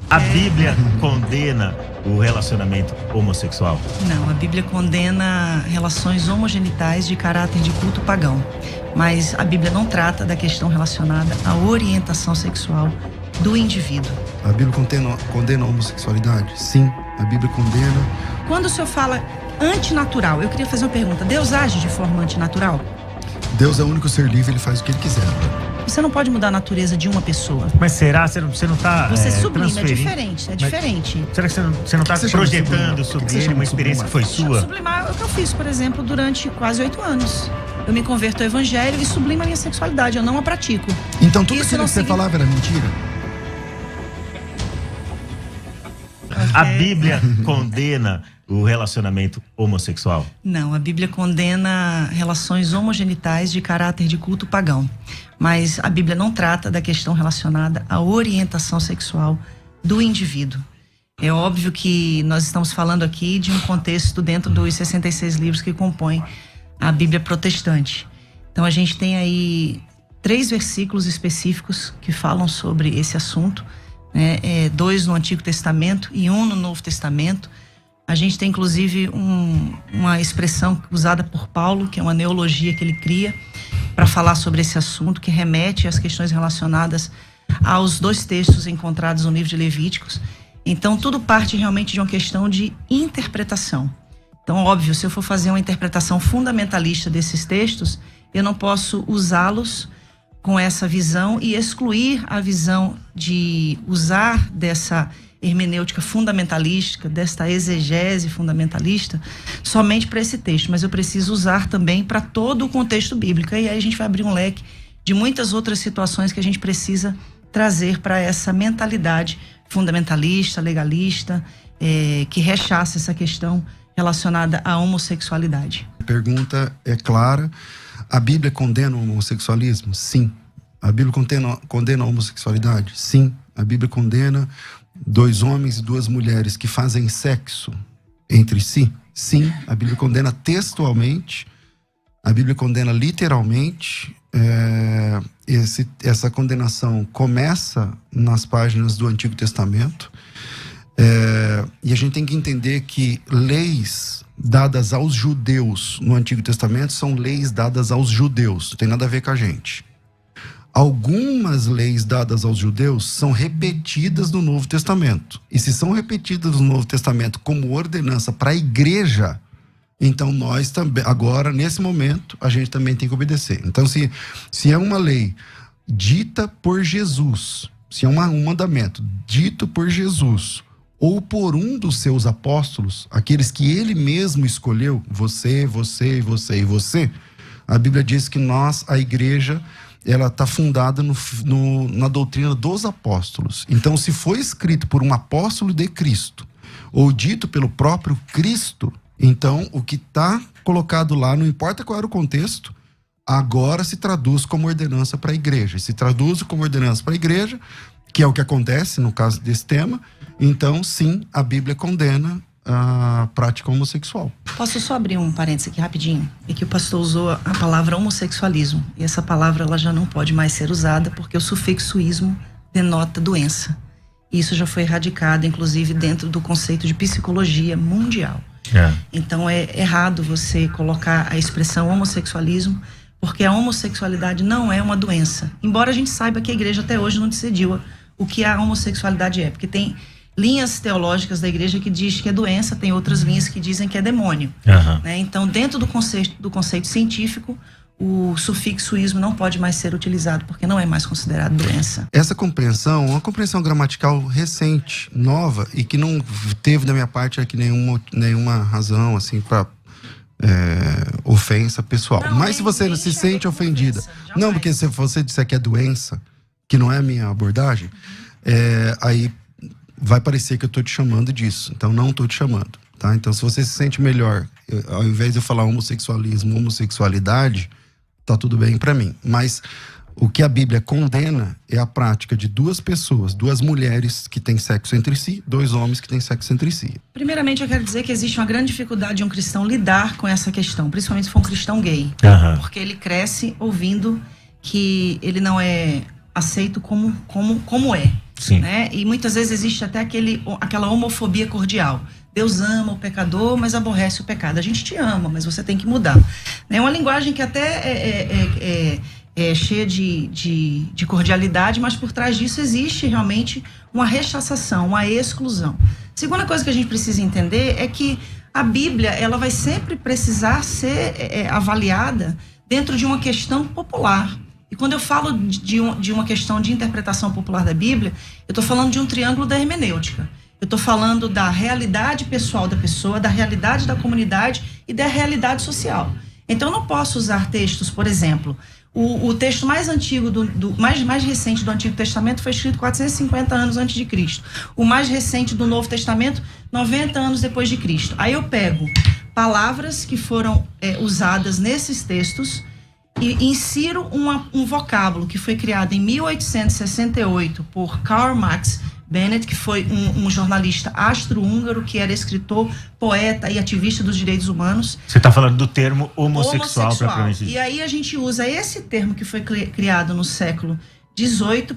A Bíblia condena o relacionamento homossexual? Não, a Bíblia condena relações homogenitais de caráter de culto pagão. Mas a Bíblia não trata da questão relacionada à orientação sexual do indivíduo. A Bíblia condena a homossexualidade? Sim, a Bíblia condena. Quando o senhor fala antinatural, eu queria fazer uma pergunta. Deus age de forma antinatural? Deus é o único ser livre, ele faz o que ele quiser. Você não pode mudar a natureza de uma pessoa. Mas será? Você não está Você sublima, é transferindo? diferente, é diferente. Será que você não está projetando sobre ele uma experiência que foi sua? Sublimar é o que eu fiz, por exemplo, durante quase 8 anos. Eu me converto ao evangelho e sublimo a minha sexualidade, eu não a pratico. Então tudo Isso aquilo não que você falava era mentira? A Bíblia condena o relacionamento homossexual? Não, a Bíblia condena relações homogenitais de caráter de culto pagão. Mas a Bíblia não trata da questão relacionada à orientação sexual do indivíduo. É óbvio que nós estamos falando aqui de um contexto dentro dos 66 livros que compõem a Bíblia protestante. Então a gente tem aí 3 versículos específicos que falam sobre esse assunto, né? 2 no Antigo Testamento e 1 no Novo Testamento. A gente tem inclusive uma expressão usada por Paulo, que é uma neologia que ele cria para falar sobre esse assunto, que remete às questões relacionadas aos 2 textos encontrados no livro de Levíticos. Então tudo parte realmente de uma questão de interpretação. Então, óbvio, se eu for fazer uma interpretação fundamentalista desses textos, eu não posso usá-los com essa visão e excluir a visão de usar dessa hermenêutica fundamentalística, desta exegese fundamentalista, somente para esse texto, mas eu preciso usar também para todo o contexto bíblico. E aí a gente vai abrir um leque de muitas outras situações que a gente precisa trazer para essa mentalidade fundamentalista, legalista, que rechaça essa questão relacionada à homossexualidade. A pergunta é clara. A Bíblia condena o homossexualismo? Sim. A Bíblia condena a homossexualidade? Sim. A Bíblia condena 2 homens e 2 mulheres que fazem sexo entre si? Sim. A Bíblia condena textualmente. A Bíblia condena literalmente. Essa condenação começa nas páginas do Antigo Testamento. E a gente tem que entender que leis dadas aos judeus no Antigo Testamento são leis dadas aos judeus, não tem nada a ver com a gente. Algumas leis dadas aos judeus são repetidas no Novo Testamento. E se são repetidas no Novo Testamento como ordenança para a igreja, então nós também, agora, nesse momento, a gente também tem que obedecer. Então, se é uma lei dita por Jesus, se é um mandamento dito por Jesus, ou por um dos seus apóstolos, aqueles que ele mesmo escolheu, você, você, você e você, a Bíblia diz que nós, a igreja, ela está fundada na doutrina dos apóstolos. Então, se foi escrito por um apóstolo de Cristo, ou dito pelo próprio Cristo, então o que está colocado lá, não importa qual era o contexto, agora se traduz como ordenança para a igreja. Se traduz como ordenança para a igreja, que é o que acontece no caso desse tema, então sim, a Bíblia condena a prática homossexual. Posso só abrir um parênteses aqui rapidinho? É que o pastor usou a palavra homossexualismo, e essa palavra ela já não pode mais ser usada porque o sufixo ismo denota doença. Isso já foi erradicado, inclusive, dentro do conceito de psicologia mundial. Então é errado você colocar a expressão homossexualismo, porque a homossexualidade não é uma doença. Embora a gente saiba que a igreja até hoje não decidiu o que a homossexualidade é, porque tem linhas teológicas da igreja que diz que é doença, tem outras linhas que dizem que é demônio. Né? Então, dentro do conceito científico, o sufixo ismo não pode mais ser utilizado, porque não é mais considerado doença. Essa compreensão é uma compreensão gramatical recente, nova, e que não teve da minha parte aqui nenhuma razão assim para ofensa pessoal. Não, mas se você se sente ofendida, não, porque se você disser que é doença, que não é a minha abordagem, aí vai parecer que eu estou te chamando disso. Então não estou te chamando, tá? Então se você se sente melhor, ao invés de eu falar homossexualismo, homossexualidade, tá tudo bem para mim. Mas o que a Bíblia condena é a prática de 2 pessoas, 2 mulheres que têm sexo entre si, 2 homens que têm sexo entre si. Primeiramente, eu quero dizer que existe uma grande dificuldade de um cristão lidar com essa questão, principalmente se for um cristão gay. Porque ele cresce ouvindo que ele não é aceito como é. Sim. Né? E muitas vezes existe até aquela homofobia cordial. Deus ama o pecador, mas aborrece o pecado. A gente te ama, mas você tem que mudar. É uma linguagem que até é cheia de cordialidade, mas por trás disso existe realmente uma rechaçação, uma exclusão. Segunda coisa que a gente precisa entender é que a Bíblia, ela vai sempre precisar ser avaliada dentro de uma questão popular. E quando eu falo de uma questão de interpretação popular da Bíblia, eu estou falando de um triângulo da hermenêutica. Eu estou falando da realidade pessoal da pessoa, da realidade da comunidade e da realidade social. Então, eu não posso usar textos, por exemplo, o texto mais antigo, mais recente do Antigo Testamento foi escrito 450 anos antes de Cristo. O mais recente do Novo Testamento, 90 anos depois de Cristo. Aí eu pego palavras que foram usadas nesses textos e insiro um vocábulo que foi criado em 1868 por Karl Marx Bennett, que foi um jornalista astro-húngaro, que era escritor, poeta e ativista dos direitos humanos. Você está falando do termo homossexual. Propriamente. E aí a gente usa esse termo que foi criado no século XVIII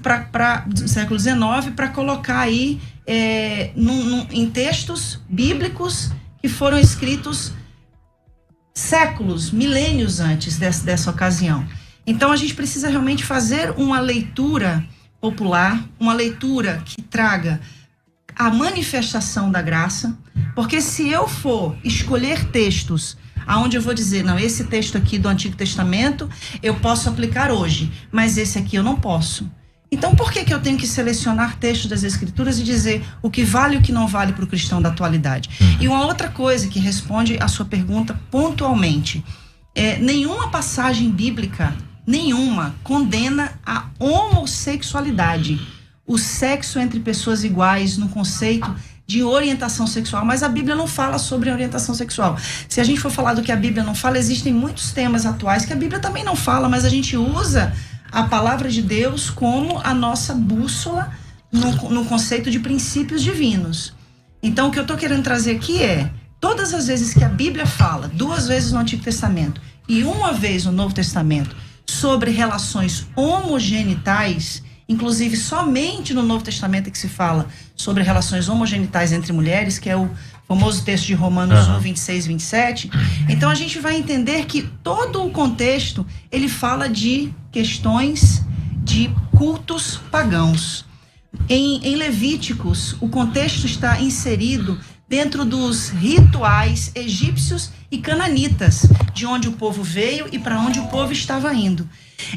século XIX para colocar aí em textos bíblicos que foram escritos séculos, milênios antes dessa ocasião. Então a gente precisa realmente fazer uma leitura popular, uma leitura que traga a manifestação da graça, porque se eu for escolher textos aonde eu vou dizer, não, esse texto aqui do Antigo Testamento eu posso aplicar hoje, mas esse aqui eu não posso. Então por que eu tenho que selecionar textos das Escrituras e dizer o que vale e o que não vale para o cristão da atualidade? E uma outra coisa que responde a sua pergunta pontualmente, nenhuma passagem bíblica condena a homossexualidade, o sexo entre pessoas iguais no conceito de orientação sexual, mas a Bíblia não fala sobre orientação sexual. Se a gente for falar do que a Bíblia não fala, existem muitos temas atuais que a Bíblia também não fala, mas a gente usa a palavra de Deus como a nossa bússola no conceito de princípios divinos. Então o que eu estou querendo trazer aqui todas as vezes que a Bíblia fala, 2 vezes no Antigo Testamento e 1 vez no Novo Testamento, sobre relações homogenitais, inclusive somente no Novo Testamento é que se fala sobre relações homogenitais entre mulheres, que é o famoso texto de Romanos 1, 26, 27. Então a gente vai entender que todo o contexto, ele fala de questões de cultos pagãos. Em Levíticos, o contexto está inserido dentro dos rituais egípcios e cananitas, de onde o povo veio e para onde o povo estava indo.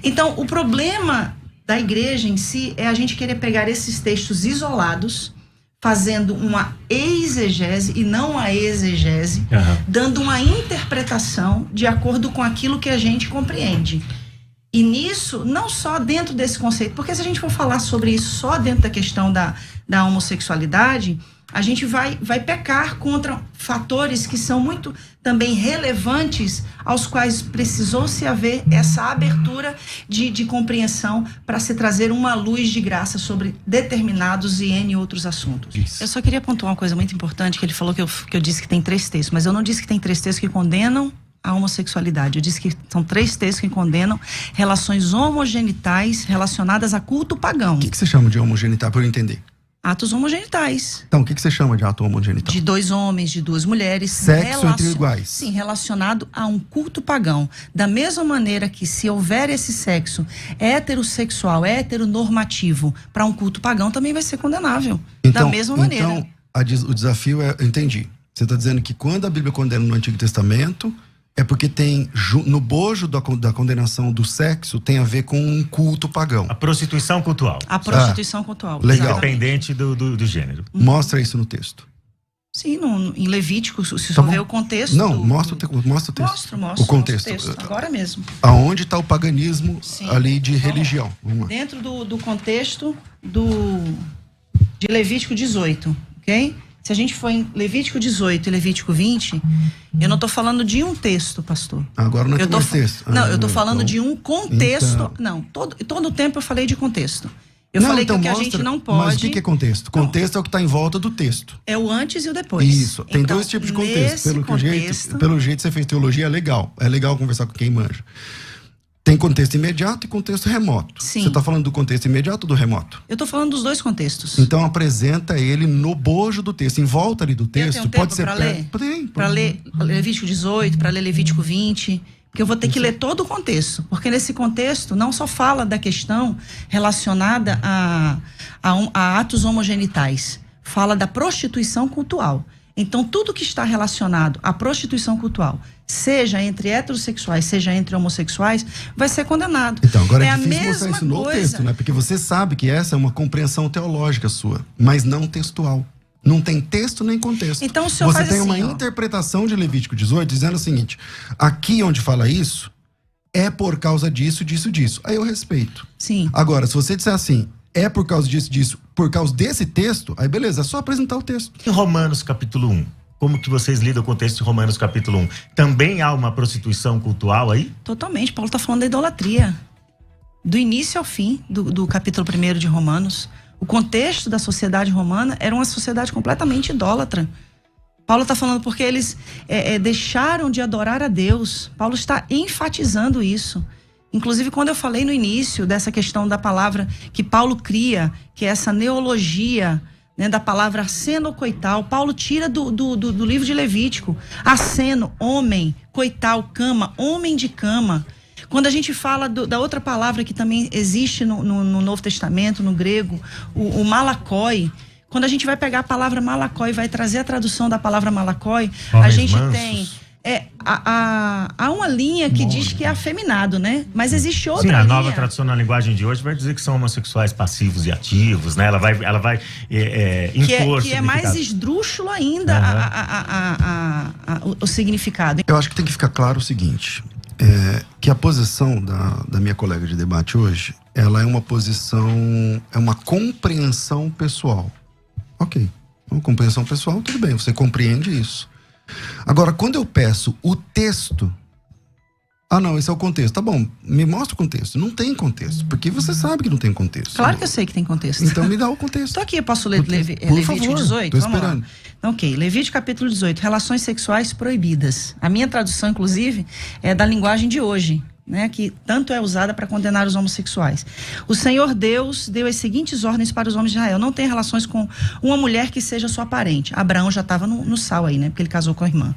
Então, o problema da igreja em si é a gente querer pegar esses textos isolados, fazendo uma exegese e não uma exegese, dando uma interpretação de acordo com aquilo que a gente compreende. E nisso, não só dentro desse conceito, porque se a gente for falar sobre isso só dentro da questão da homossexualidade, a gente vai pecar contra fatores que são muito também relevantes, aos quais precisou-se haver essa abertura de compreensão para se trazer uma luz de graça sobre determinados e N outros assuntos. Isso. Eu só queria pontuar uma coisa muito importante, que ele falou que eu disse que tem 3 textos, mas eu não disse que tem 3 textos que condenam a homossexualidade. Eu disse que são 3 textos que condenam relações homogenitais relacionadas a culto pagão. O que você chama de homogenital, para eu entender? Atos homogenitais. Então, o que você chama de ato homogenital? De 2 homens, de 2 mulheres. Sexo entre iguais. Sim, relacionado a um culto pagão. Da mesma maneira que se houver esse sexo heterossexual, heteronormativo, para um culto pagão, também vai ser condenável. Da mesma maneira. Então, o desafio eu entendi. Você está dizendo que quando a Bíblia condena no Antigo Testamento, é porque tem, no bojo da condenação do sexo, tem a ver com um culto pagão. A prostituição cultual. A prostituição cultual. Legal. Independente do gênero. Mostra isso no texto. Sim, em Levítico, se você ver o contexto. Não, mostra o texto. Mostro o contexto. Agora mesmo. Aonde está o paganismo ali de religião? Vamos lá. Dentro do contexto de Levítico 18, ok? Se a gente for em Levítico 18 e Levítico 20, eu não estou falando de um texto, pastor. Agora não é mais texto. Não, eu estou falando de um contexto. Então... Não, todo o tempo eu falei de contexto. Eu falei então que o que a gente não pode... Mas o que é contexto? Contexto é o que está em volta do texto. É o antes e o depois. Isso. Tem então, 2 tipos de contexto. Pelo jeito você fez teologia, é legal. É legal conversar com quem manja. Tem contexto imediato e contexto remoto. Sim. Você está falando do contexto imediato ou do remoto? Eu estou falando dos dois contextos. Então apresenta ele no bojo do texto, em volta ali do texto. Tem um pode tempo ser para ler? Para ler Levítico 18, para ler Levítico 20, porque eu vou ter que ler todo o contexto, porque nesse contexto não só fala da questão relacionada a atos homogenitais, fala da prostituição cultual. Então, tudo que está relacionado à prostituição cultural, seja entre heterossexuais, seja entre homossexuais, vai ser condenado. Então, agora é a difícil mostrar isso no texto, né? Porque você sabe que essa é uma compreensão teológica sua, mas não textual. Não tem texto nem contexto. Então, o senhor você faz tem assim, uma interpretação de Levítico 18 dizendo o seguinte: aqui onde fala isso, é por causa disso, disso, disso. Aí eu respeito. Sim. Agora, se você disser assim, é por causa disso, disso, por causa desse texto, aí beleza, é só apresentar o texto. Em Romanos capítulo 1, como que vocês lidam com o texto de Romanos capítulo 1? Também há uma prostituição cultural aí? Totalmente. Paulo está falando da idolatria. Do início ao fim do capítulo 1 de Romanos. O contexto da sociedade romana era uma sociedade completamente idólatra. Paulo está falando porque eles deixaram de adorar a Deus. Paulo está enfatizando isso. Inclusive, quando eu falei no início dessa questão da palavra que Paulo cria, que é essa neologia, né, da palavra aceno coital, Paulo tira do livro de Levítico. Aceno, homem, coital, cama, homem de cama. Quando a gente fala da outra palavra que também existe no Novo Testamento, no grego, o malakoi. Quando a gente vai pegar a palavra malakoi e vai trazer a tradução da palavra malakoi, a gente tem... há uma linha que diz que é afeminado, né? Mas existe outra linha. Sim, a nova tradução na linguagem de hoje vai dizer que são homossexuais passivos e ativos, né? Ela vai impor que é mais esdrúxulo ainda o significado. Eu acho que tem que ficar claro o seguinte, que a posição da minha colega de debate hoje, ela é uma posição, é uma compreensão pessoal. Ok, uma compreensão pessoal, tudo bem, você compreende isso. Agora, quando eu peço o texto, não, esse é o contexto. Tá bom, me mostra o contexto. Não tem contexto, porque você sabe que não tem contexto. Claro que eu sei que tem contexto. Então me dá o contexto. Estou aqui, eu posso ler Levítico 18? Tô esperando. Lá. Então, ok, Levítico capítulo 18, relações sexuais proibidas. A minha tradução, inclusive, é da linguagem de hoje, né, que tanto é usada para condenar os homossexuais. O Senhor Deus deu as seguintes ordens para os homens de Israel: não tenha relações com uma mulher que seja sua parente. Abraão já estava no sal aí, né, porque ele casou com a irmã.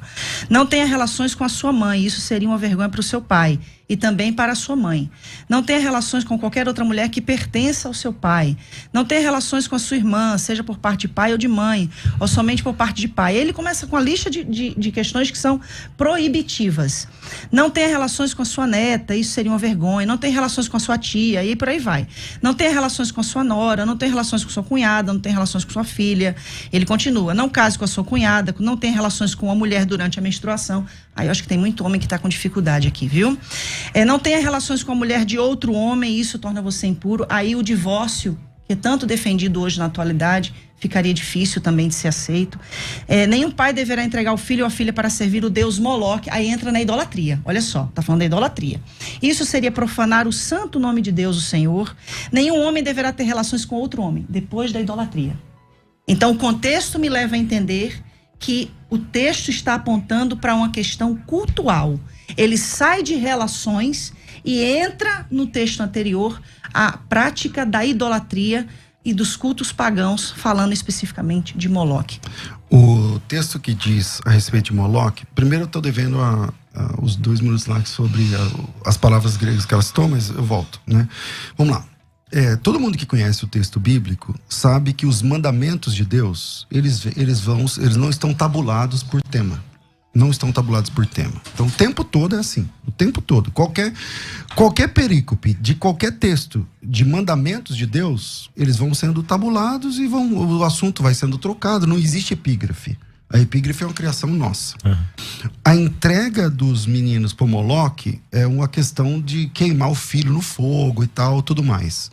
Não tenha relações com a sua mãe, isso seria uma vergonha para o seu pai e também para a sua mãe. Não tenha relações com qualquer outra mulher que pertença ao seu pai. Não tenha relações com a sua irmã, seja por parte de pai ou de mãe, ou somente por parte de pai. Ele começa com a lista de questões que são proibitivas. Não tenha relações com a sua neta, isso seria uma vergonha. Não tenha relações com a sua tia, e por aí vai. Não tenha relações com a sua nora, não tenha relações com a sua cunhada, não tenha relações com sua filha. Ele continua: não case com a sua cunhada, não tenha relações com uma mulher durante a menstruação. Aí eu acho que tem muito homem que está com dificuldade aqui, viu? Não tenha relações com a mulher de outro homem, isso torna você impuro. Aí o divórcio, que é tanto defendido hoje na atualidade, ficaria difícil também de ser aceito. Nenhum pai deverá entregar o filho ou a filha para servir o deus Moloque. Aí entra na idolatria. Olha só, tá falando da idolatria. Isso seria profanar o santo nome de Deus, o Senhor. Nenhum homem deverá ter relações com outro homem, depois da idolatria. Então o contexto me leva a entender que o texto está apontando para uma questão cultual. Ele sai de relações e entra no texto anterior a prática da idolatria e dos cultos pagãos, falando especificamente de Moloque. O texto que diz a respeito de Moloque, primeiro eu estou devendo os 2 minutos lá sobre as palavras gregas que elas citou, mas eu volto, né? Vamos lá. Todo mundo que conhece o texto bíblico sabe que os mandamentos de Deus, eles não estão tabulados por tema. Não estão tabulados por tema. Então o tempo todo é assim. O tempo todo. Qualquer perícope de qualquer texto de mandamentos de Deus, eles vão sendo tabulados e o assunto vai sendo trocado. Não existe epígrafe. A epígrafe é uma criação nossa. A entrega dos meninos para Moloque é uma questão de queimar o filho no fogo e tal, tudo mais.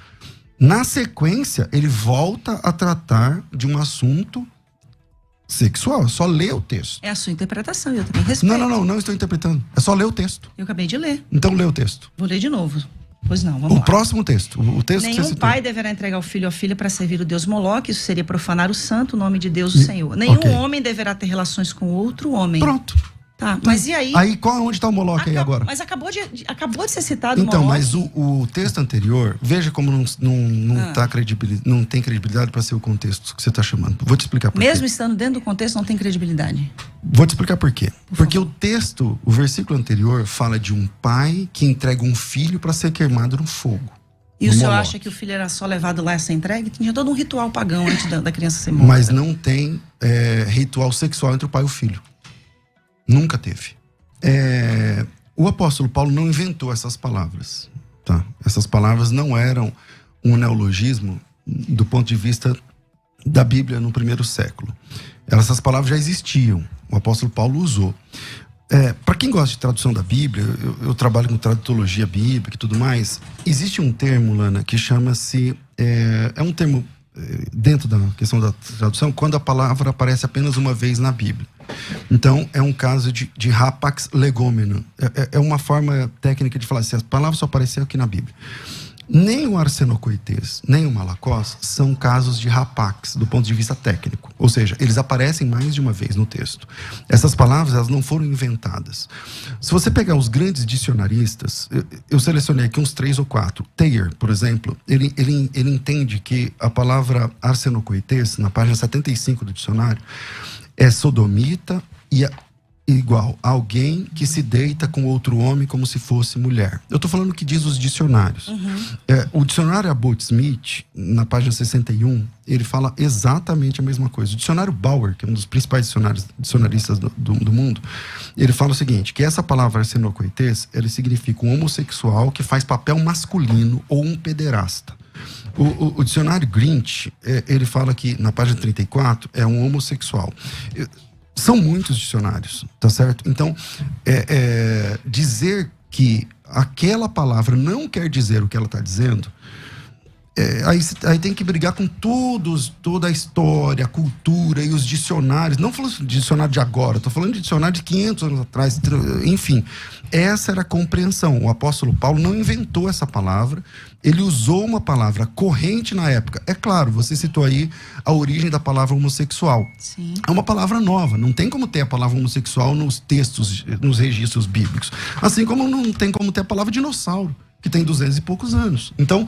Na sequência, ele volta a tratar de um assunto sexual. É só ler o texto. É a sua interpretação, eu também respeito. Não estou interpretando. É só ler o texto. Eu acabei de ler. Então lê o texto. Vou ler de novo. Pois não, vamos lá. O próximo texto. O texto Nenhum que você pai deverá entregar o filho ou a filha para servir o deus Moloque, isso seria profanar o santo nome de Deus, o Senhor. Nenhum homem deverá ter relações com outro homem. Pronto. Tá, mas e aí? Aí onde está o Moloque aí agora? Mas acabou de ser citado então, o Moloque. Mas o texto anterior, veja como não tem credibilidade para ser o contexto que você está chamando. Vou te explicar por quê. Mesmo estando dentro do contexto, não tem credibilidade. Vou te explicar por quê. Porque o texto, o versículo anterior, fala de um pai que entrega um filho para ser queimado no fogo. E o senhor acha que o filho era só levado lá a ser entregue? Tinha todo um ritual pagão antes da criança ser morta. Mas não tem ritual sexual entre o pai e o filho. Nunca teve. O apóstolo Paulo não inventou essas palavras. Tá? Essas palavras não eram um neologismo do ponto de vista da Bíblia no primeiro século. Essas palavras já existiam. O apóstolo Paulo usou. Para quem gosta de tradução da Bíblia, eu trabalho com tradutologia bíblica e tudo mais. Existe um termo, Lana, que chama-se... É um termo dentro da questão da tradução, quando a palavra aparece apenas uma vez na Bíblia. Então, é um caso de rapax legomeno. É uma forma técnica de falar assim, as palavras só apareceram aqui na Bíblia. Nem o arsenocoites, nem o malakós são casos de rapax, do ponto de vista técnico. Ou seja, eles aparecem mais de uma vez no texto. Essas palavras, elas não foram inventadas. Se você pegar os grandes dicionaristas, eu selecionei aqui uns 3 ou 4. Thayer, por exemplo, ele entende que a palavra arsenocoites, na página 75 do dicionário, é sodomita e igual a alguém que se deita com outro homem como se fosse mulher. Eu estou falando o que diz os dicionários. O dicionário Abbott Smith, na página 61, ele fala exatamente a mesma coisa. O dicionário Bauer, que é um dos principais dicionaristas do mundo, ele fala o seguinte, que essa palavra arsenocoites, ele significa um homossexual que faz papel masculino ou um pederasta. O dicionário Grinch, ele fala que, na página 34, é um homossexual. São muitos dicionários, tá certo? Então, dizer que aquela palavra não quer dizer o que ela está dizendo, aí tem que brigar com toda a história, a cultura e os dicionários. Não falando de dicionário de agora, estou falando de dicionário de 500 anos atrás. Enfim, essa era a compreensão. O apóstolo Paulo não inventou essa palavra, ele usou uma palavra corrente na época. É claro, você citou aí a origem da palavra homossexual. Sim. É uma palavra nova, não tem como ter a palavra homossexual nos textos, nos registros bíblicos. Assim como não tem como ter a palavra dinossauro, que tem 200 e poucos anos. Então,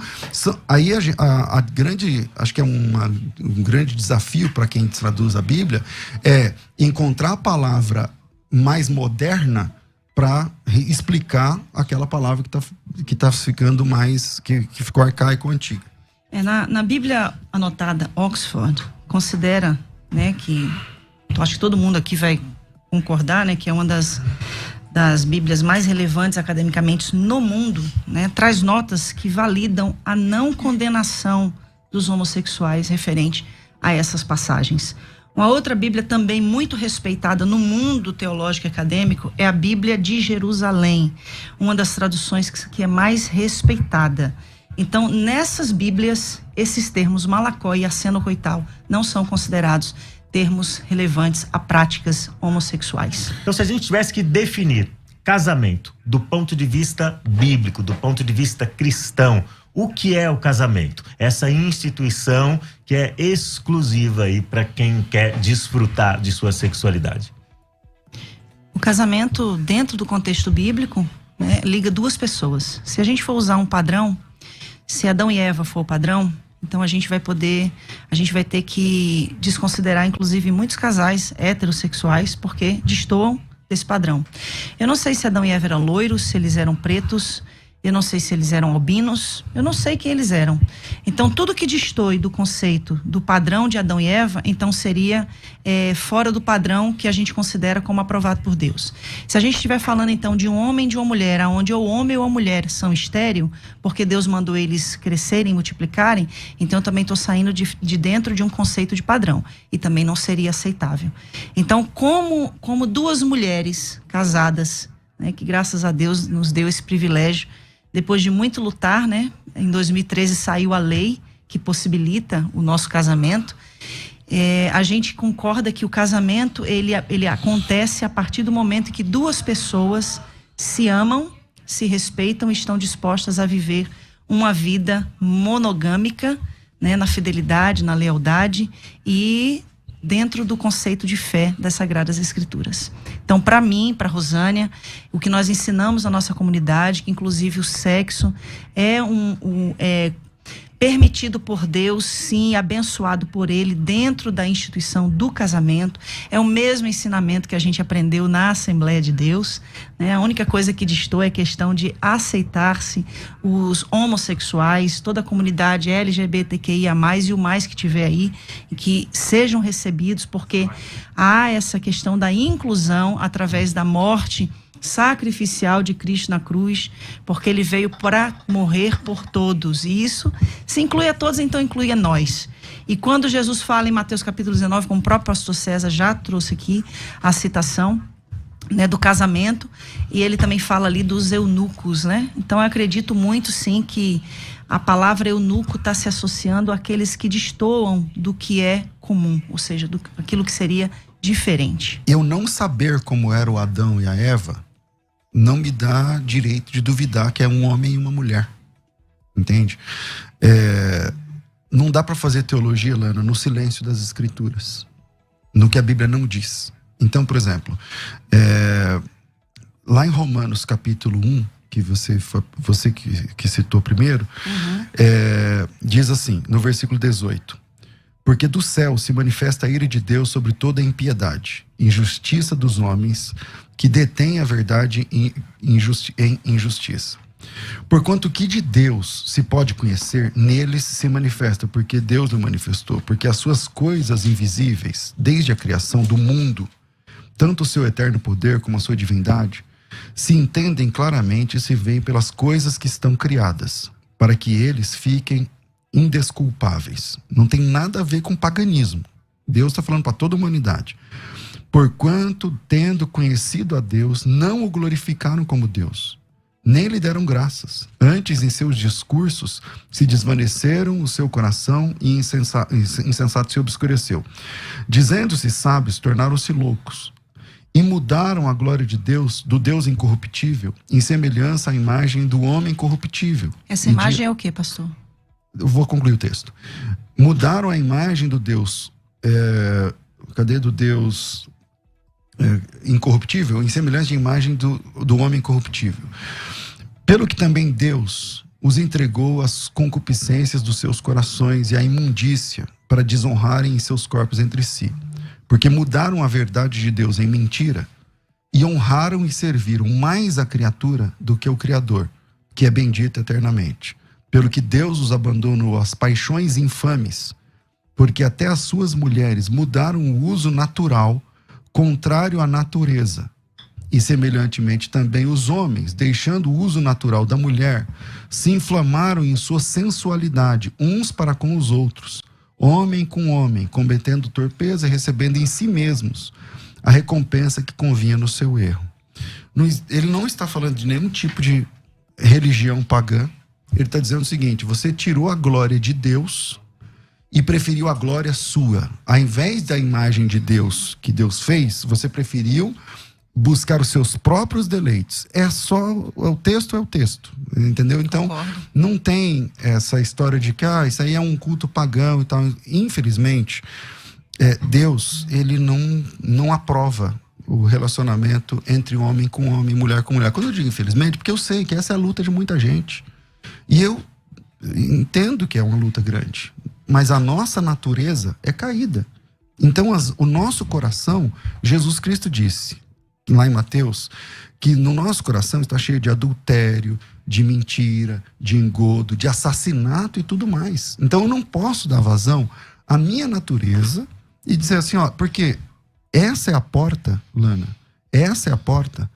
aí a grande, acho que é um grande desafio para quem traduz a Bíblia, é encontrar a palavra mais moderna para explicar aquela palavra que tá ficando mais, que ficou arcaico, antiga. Na Bíblia anotada Oxford, considera, né, que eu acho que todo mundo aqui vai concordar, né, que é uma das Bíblias mais relevantes academicamente no mundo, né, traz notas que validam a não condenação dos homossexuais referente a essas passagens. Uma outra Bíblia também muito respeitada no mundo teológico e acadêmico é a Bíblia de Jerusalém, uma das traduções que é mais respeitada. Então, nessas Bíblias, esses termos malacó e arsenocoital não são considerados termos relevantes a práticas homossexuais. Então, se a gente tivesse que definir casamento do ponto de vista bíblico, do ponto de vista cristão, o que é o casamento? Essa instituição que é exclusiva aí para quem quer desfrutar de sua sexualidade. O casamento, dentro do contexto bíblico, né, liga duas pessoas. Se a gente for usar um padrão, se Adão e Eva for o padrão, então a gente vai ter que desconsiderar, inclusive, muitos casais heterossexuais, porque destoam desse padrão. Eu não sei se Adão e Eva eram loiros, se eles eram pretos, eu não sei se eles eram albinos, eu não sei quem eles eram. Então, tudo que destoe do conceito do padrão de Adão e Eva, então seria fora do padrão que a gente considera como aprovado por Deus. Se a gente estiver falando, então, de um homem e de uma mulher, onde o homem ou a mulher são estéril, porque Deus mandou eles crescerem e multiplicarem, então eu também estou saindo de dentro de um conceito de padrão. E também não seria aceitável. Então, como duas mulheres casadas, né, que graças a Deus nos deu esse privilégio, depois de muito lutar, né, em 2013 saiu a lei que possibilita o nosso casamento. A gente concorda que o casamento ele acontece a partir do momento em que duas pessoas se amam, se respeitam e estão dispostas a viver uma vida monogâmica, né, na fidelidade, na lealdade e dentro do conceito de fé das Sagradas Escrituras. Então, para mim, para Rosânia, o que nós ensinamos na nossa comunidade, que inclusive o sexo é permitido por Deus, sim, abençoado por Ele dentro da instituição do casamento. É o mesmo ensinamento que a gente aprendeu na Assembleia de Deus, né? A única coisa que distou é a questão de aceitar-se os homossexuais, toda a comunidade LGBTQIA+, e o mais que tiver aí, e que sejam recebidos, porque há essa questão da inclusão através da morte sacrificial de Cristo na cruz, porque ele veio para morrer por todos, e isso se inclui a todos, então inclui a nós. E quando Jesus fala em Mateus capítulo 19, como o próprio pastor César já trouxe aqui a citação, né, do casamento, e ele também fala ali dos eunucos, né? Então eu acredito muito sim que a palavra eunuco está se associando àqueles que destoam do que é comum, ou seja, aquilo que seria diferente. Eu não saber como era o Adão e a Eva não me dá direito de duvidar que é um homem e uma mulher. Entende? Não dá para fazer teologia, Lana, no silêncio das Escrituras, no que a Bíblia não diz. Então, por exemplo, lá em Romanos capítulo 1, que você que citou primeiro, diz assim, no versículo 18: porque do céu se manifesta a ira de Deus sobre toda a impiedade, injustiça dos homens, que detêm a verdade em injustiça. Porquanto o que de Deus se pode conhecer, neles se manifesta, porque Deus o manifestou. Porque as suas coisas invisíveis, desde a criação do mundo, tanto o seu eterno poder como a sua divindade, se entendem claramente e se veem pelas coisas que estão criadas, para que eles fiquem indesculpáveis. Não tem nada a ver com paganismo. Deus está falando para toda a humanidade. Porquanto, tendo conhecido a Deus, não o glorificaram como Deus, nem lhe deram graças. Antes, em seus discursos, se desvaneceram o seu coração e insensato se obscureceu. Dizendo-se sábios, tornaram-se loucos. E mudaram a glória de Deus, do Deus incorruptível, em semelhança à imagem do homem corruptível. Essa imagem é o quê, pastor? Eu vou concluir o texto. Mudaram a imagem do Deus... do Deus incorruptível, em semelhança de imagem do homem corruptível. Pelo que também Deus os entregou às concupiscências dos seus corações e à imundícia, para desonrarem em seus corpos entre si. Porque mudaram a verdade de Deus em mentira, e honraram e serviram mais a criatura do que o Criador, que é bendito eternamente. Pelo que Deus os abandonou às paixões infames, porque até as suas mulheres mudaram o uso natural, contrário à natureza. E semelhantemente também os homens, deixando o uso natural da mulher, se inflamaram em sua sensualidade, uns para com os outros, homem com homem, cometendo torpeza e recebendo em si mesmos a recompensa que convinha no seu erro. Ele não está falando de nenhum tipo de religião pagã. Ele está dizendo o seguinte: você tirou a glória de Deus e preferiu a glória sua. Ao invés da imagem de Deus que Deus fez, você preferiu buscar os seus próprios deleites. O texto é o texto, entendeu? Então, não tem essa história de que isso aí é um culto pagão e tal. Infelizmente, Deus, ele não aprova o relacionamento entre homem com homem, mulher com mulher. Quando eu digo infelizmente, porque eu sei que essa é a luta de muita gente. E eu entendo que é uma luta grande. Mas a nossa natureza é caída. Então, o nosso coração, Jesus Cristo disse, lá em Mateus, que no nosso coração está cheio de adultério, de mentira, de engodo, de assassinato e tudo mais. Então, eu não posso dar vazão à minha natureza e dizer assim, porque essa é a porta, Lana, essa é a porta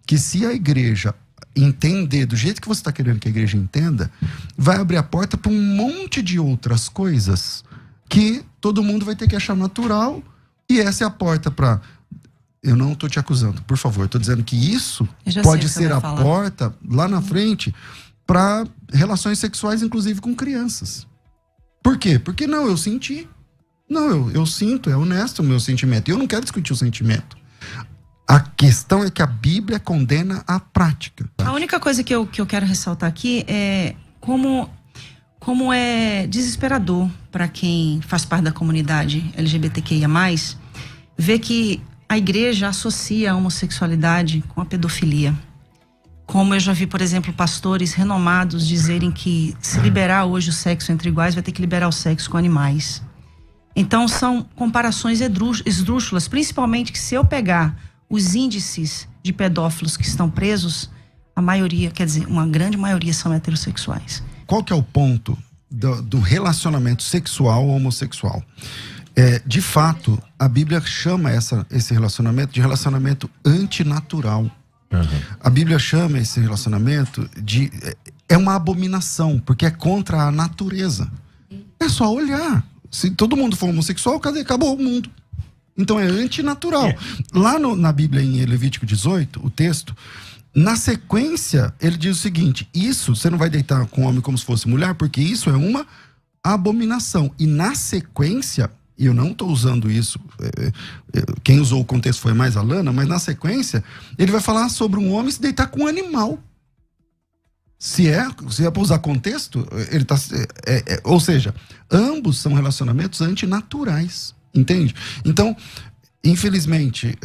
que, se a igreja entender do jeito que você está querendo que a igreja entenda, vai abrir a porta para um monte de outras coisas que todo mundo vai ter que achar natural, e essa é a porta para... Eu não estou te acusando, por favor, estou dizendo que isso pode ser a porta lá na frente para relações sexuais, inclusive com crianças. Por quê? Porque eu senti. Eu sinto, é honesto o meu sentimento, e eu não quero discutir o sentimento. A questão é que a Bíblia condena a prática. A única coisa que eu quero ressaltar aqui é como como é desesperador para quem faz parte da comunidade LGBTQIA+, ver que a igreja associa a homossexualidade com a pedofilia. Como eu já vi, por exemplo, pastores renomados dizerem que se liberar hoje o sexo entre iguais, vai ter que liberar o sexo com animais. Então são comparações esdrúxulas, principalmente que se eu pegar os índices de pedófilos que estão presos, a maioria, quer dizer, uma grande maioria são heterossexuais. Qual que é o ponto do relacionamento sexual ou homossexual? De fato, a Bíblia chama esse relacionamento de relacionamento antinatural. Uhum. A Bíblia chama esse relacionamento de... É uma abominação, porque é contra a natureza. É só olhar. Se todo mundo for homossexual, acabou o mundo. Então é antinatural. Lá na Bíblia, em Levítico 18, o texto, na sequência, ele diz o seguinte: isso, você não vai deitar com homem como se fosse mulher, porque isso é uma abominação. E na sequência, e eu não estou usando isso, quem usou o contexto foi mais a Lana, mas na sequência, ele vai falar sobre um homem se deitar com um animal. Se é para usar contexto, ele tá, ou seja, ambos são relacionamentos antinaturais, entende? Então, infelizmente,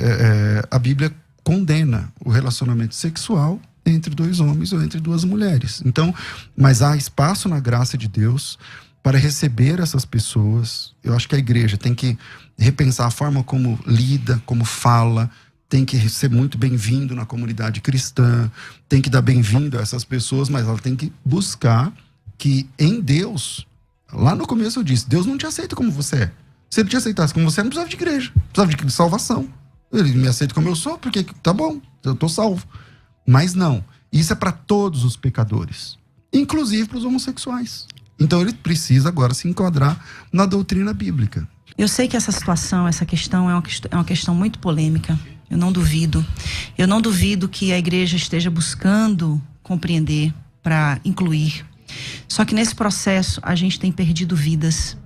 a Bíblia condena o relacionamento sexual entre dois homens ou entre duas mulheres. Então, mas há espaço na graça de Deus para receber essas pessoas. Eu acho que a igreja tem que repensar a forma como lida, como fala, tem que ser muito bem-vindo na comunidade cristã, tem que dar bem-vindo a essas pessoas, mas ela tem que buscar que em Deus, lá no começo eu disse, Deus não te aceita como você é. Se ele te aceitasse como você é, não precisava de igreja, precisava de salvação. Ele me aceita como eu sou, porque tá bom, eu tô salvo. Mas não, isso é para todos os pecadores, inclusive para os homossexuais. Então ele precisa agora se enquadrar na doutrina bíblica. Eu sei que essa situação, essa questão é uma questão muito polêmica. Eu não duvido. Eu não duvido que a igreja esteja buscando compreender para incluir. Só que nesse processo a gente tem perdido vidas.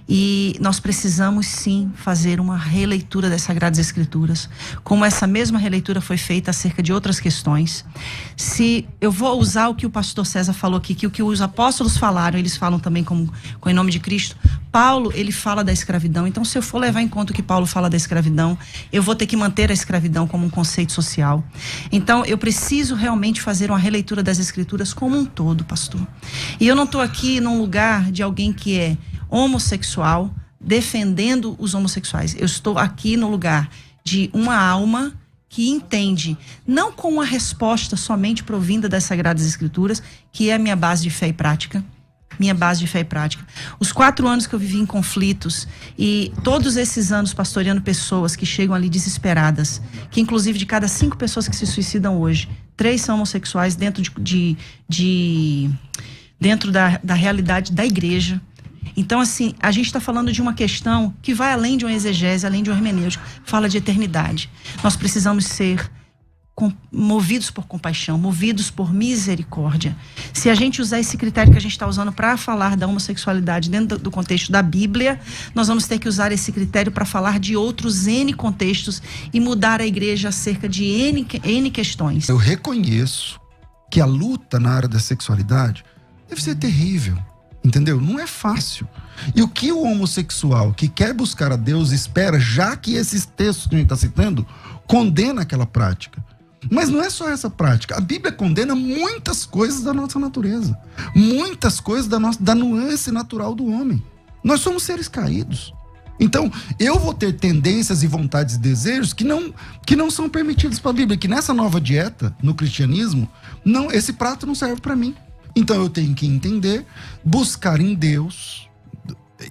E nós precisamos sim fazer uma releitura das Sagradas Escrituras, como essa mesma releitura foi feita acerca de outras questões. Se eu vou usar o que o pastor César falou aqui, que o que os apóstolos falaram, eles falam também com em nome de Cristo. Paulo, ele fala da escravidão, então se eu for levar em conta o que Paulo fala da escravidão, eu vou ter que manter a escravidão como um conceito social. Então eu preciso realmente fazer uma releitura das Escrituras como um todo, pastor. E eu não estou aqui num lugar de alguém que é homossexual, defendendo os homossexuais. Eu estou aqui no lugar de uma alma que entende, não com uma resposta somente provinda das Sagradas Escrituras, que é a minha base de fé e prática. Minha base de fé e prática. Os 4 anos que eu vivi em conflitos e todos esses anos pastoreando pessoas que chegam ali desesperadas, que inclusive de cada 5 pessoas que se suicidam hoje, 3 são homossexuais dentro dentro da realidade da igreja. Então, assim, a gente está falando de uma questão que vai além de uma exegese, além de uma hermenêutica, fala de eternidade. Nós precisamos ser movidos por compaixão, movidos por misericórdia. Se a gente usar esse critério que a gente está usando para falar da homossexualidade dentro do contexto da Bíblia, nós vamos ter que usar esse critério para falar de outros N contextos e mudar a igreja acerca de N questões. Eu reconheço que a luta na área da sexualidade deve ser terrível. Entendeu? Não é fácil. E o que o homossexual que quer buscar a Deus espera, já que esses textos que a gente está citando, condena aquela prática. Mas não é só essa prática. A Bíblia condena muitas coisas da nossa natureza. Muitas coisas da nuance natural do homem. Nós somos seres caídos. Então, eu vou ter tendências e vontades e desejos que não são permitidos para a Bíblia. Que nessa nova dieta, no cristianismo, esse prato não serve para mim. Então eu tenho que entender, buscar em Deus.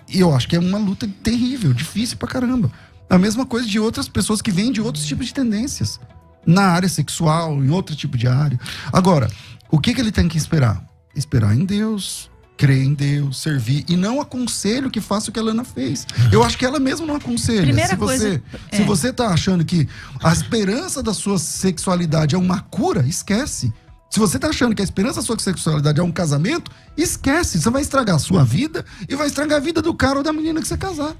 E eu acho que é uma luta terrível, difícil pra caramba. A mesma coisa de outras pessoas que vêm de outros tipos de tendências. Na área sexual, em outro tipo de área. Agora, o que ele tem que esperar? Esperar em Deus, crer em Deus, servir. E não aconselho que faça o que a Lana fez. Eu acho que ela mesma não aconselha. Se você tá achando que a esperança da sua sexualidade é uma cura, esquece. Se você tá achando que a esperança da sua sexualidade é um casamento, esquece. Você vai estragar a sua vida e vai estragar a vida do cara ou da menina que você casar.